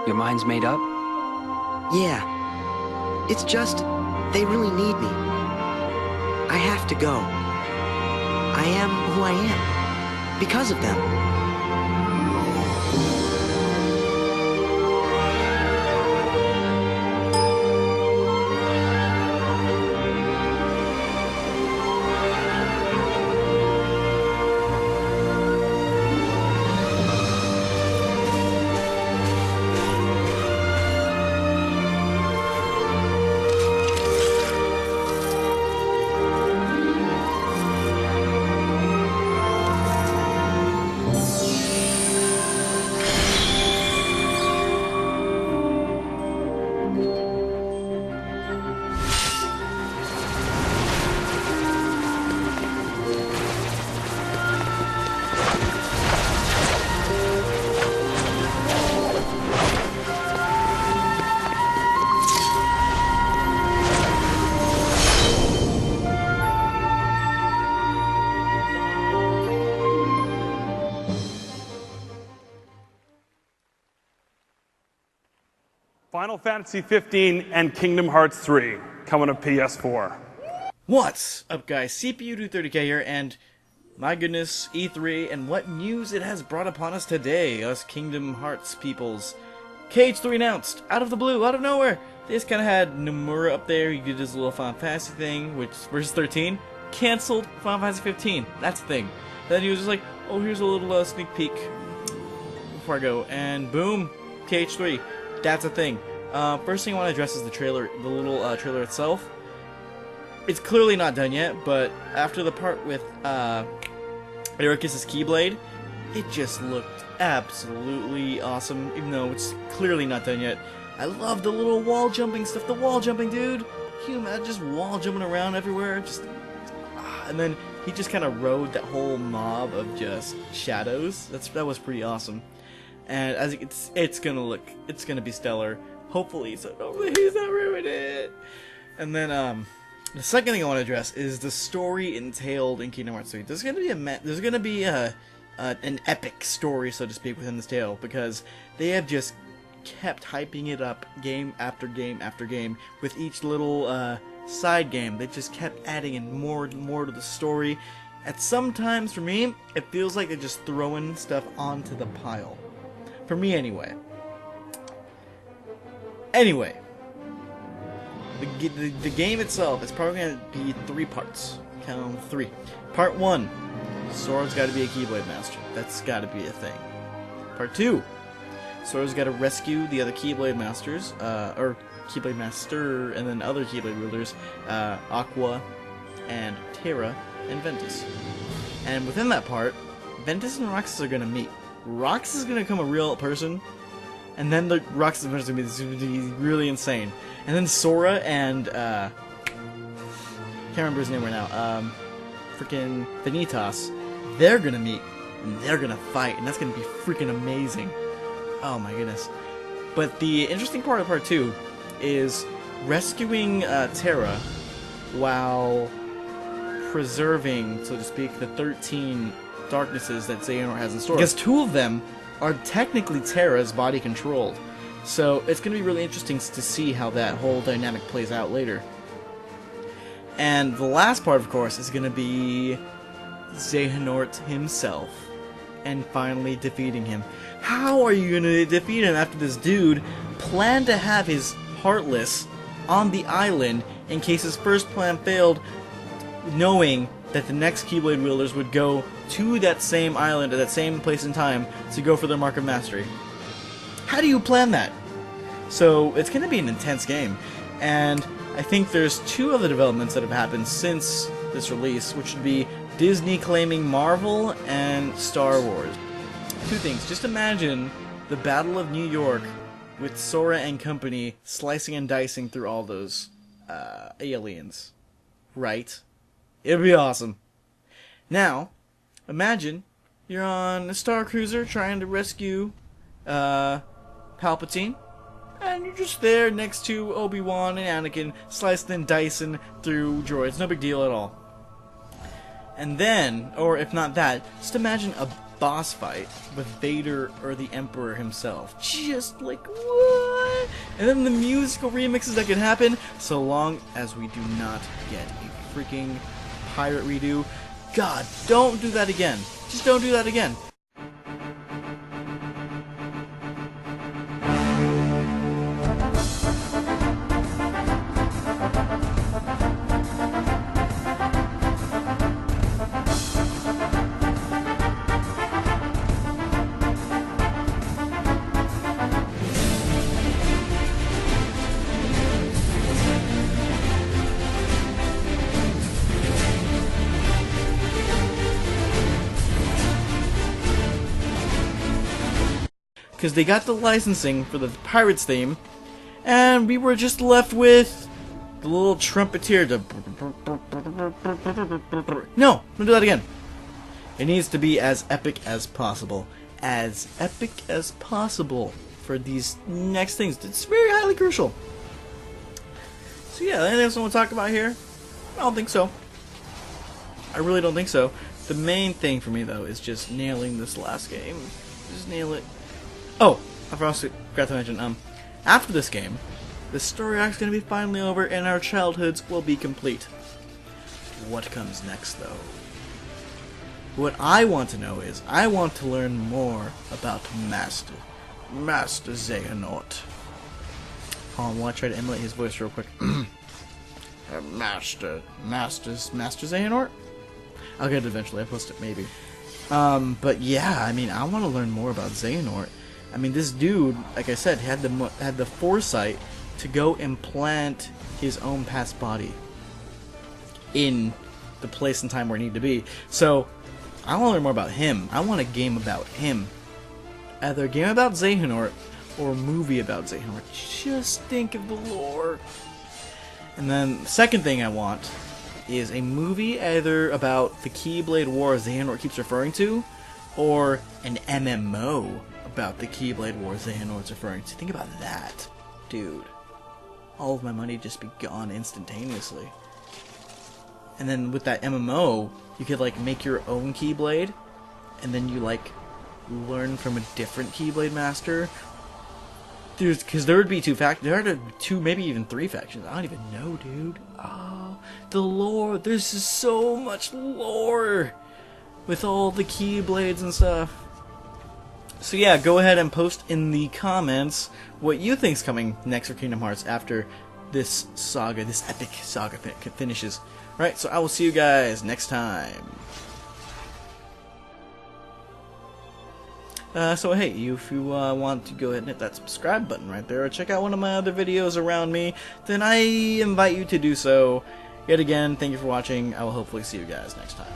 Your mind's made up? Yeah. It's just, they really need me. I have to go. I am who I am. Because of them. Final Fantasy 15 and Kingdom Hearts 3 coming to PS4. What's up, guys? Cpudude 30K here, and my goodness, E3 and what news it has brought upon us today, us Kingdom Hearts peoples. KH3 announced, out of the blue, out of nowhere. They just kind of had Nomura up there. You did this little Final Fantasy thing, which versus 13 canceled Final Fantasy 15. That's the thing. Then he was just like, oh, here's a little sneak peek before I go, and boom, KH3. That's a thing. First thing I want to address is the trailer, the little trailer itself. It's clearly not done yet, but after the part with Ericus's Keyblade, it just looked absolutely awesome, even though it's clearly not done yet. I love the little wall jumping stuff. The wall jumping, dude. Can you imagine just wall jumping around everywhere? And then he just kind of rode that whole mob of just shadows. That was pretty awesome. And as it's gonna be stellar. Hopefully, so he's not ruining it. And then the second thing I want to address is the story entailed in Kingdom Hearts 3. There's gonna be an epic story, so to speak, within this tale, because they have just kept hyping it up game after game after game with each little side game. They just kept adding in more and more to the story. At some times, for me, it feels like they're just throwing stuff onto the pile. For me, anyway. Anyway, the game itself is probably going to be 3 parts. Count 3. Part 1, Sora's got to be a Keyblade Master. That's got to be a thing. Part 2, Sora's got to rescue the other Keyblade Masters, or Keyblade Master, and then other Keyblade rulers, Aqua, and Terra, and Ventus. And within that part, Ventus and Roxas are going to meet. Roxas is going to become a real person, and then the Roxas is going to be really insane. And then Sora and, can't remember his name right now, freaking Vanitas, they're going to meet, and they're going to fight, and that's going to be freaking amazing. Oh my goodness. But the interesting part of part 2 is rescuing Terra while preserving, so to speak, the 13 darknesses that Xehanort has in store. Because 2 of them are technically Terra's body controlled. So it's going to be really interesting to see how that whole dynamic plays out later. And the last part, of course, is going to be Xehanort himself. And finally defeating him. How are you going to defeat him after this dude planned to have his Heartless on the island in case his first plan failed, knowing that the next Keyblade wielders would go to that same island at that same place in time to go for their Mark of Mastery? How do you plan that? So it's going to be an intense game, and I think there's 2 other developments that have happened since this release, which would be Disney claiming Marvel and Star Wars. 2 things. Just imagine the Battle of New York with Sora and company slicing and dicing through all those aliens. Right? It'd be awesome. Now, imagine you're on a Star Cruiser trying to rescue Palpatine, and you're just there next to Obi-Wan and Anakin, slicing and dicing through droids. No big deal at all. And then, or if not that, just imagine a boss fight with Vader or the Emperor himself. Just like, what? And then the musical remixes that could happen, so long as we do not get a freaking pirate redo. God, don't do that again. Just don't do that again. Because they got the licensing for the Pirates theme, and we were just left with the little trumpeter to... No, don't do that again. It needs to be as epic as possible. As epic as possible for these next things. It's very highly crucial. So yeah, anything else I want to talk about here? I don't think so. I really don't think so. The main thing for me, though, is just nailing this last game. Just nail it. Oh, I forgot to mention, after this game, the story arc's gonna be finally over and our childhoods will be complete. What comes next, though? What I want to know is, I want to learn more about Master Xehanort. Hold on, I want to try to emulate his voice real quick. Master Xehanort? I'll get it eventually, I'll post it maybe. But yeah, I mean, I want to learn more about Xehanort. I mean, this dude, like I said, had the foresight to go implant his own past body in the place and time where it needed to be. So, I want to learn more about him. I want a game about him. Either a game about Xehanort or a movie about Xehanort. Just think of the lore. And then, the second thing I want is a movie either about the Keyblade War Xehanort keeps referring to, or an MMO about the Keyblade War Xehanort's referring to. Think about that, dude. All of my money just be gone instantaneously. And then with that MMO, you could like make your own Keyblade, and then you like learn from a different Keyblade master. Because there would be there are two, maybe even three factions. I don't even know, dude. Oh, the lore. There's just so much lore with all the Keyblades and stuff. So yeah, go ahead and post in the comments what you think's coming next for Kingdom Hearts after this saga, this epic saga finishes. Alright, so I will see you guys next time. So hey, if you want to go ahead and hit that subscribe button right there, or check out one of my other videos around me, then I invite you to do so. Yet again, thank you for watching. I will hopefully see you guys next time.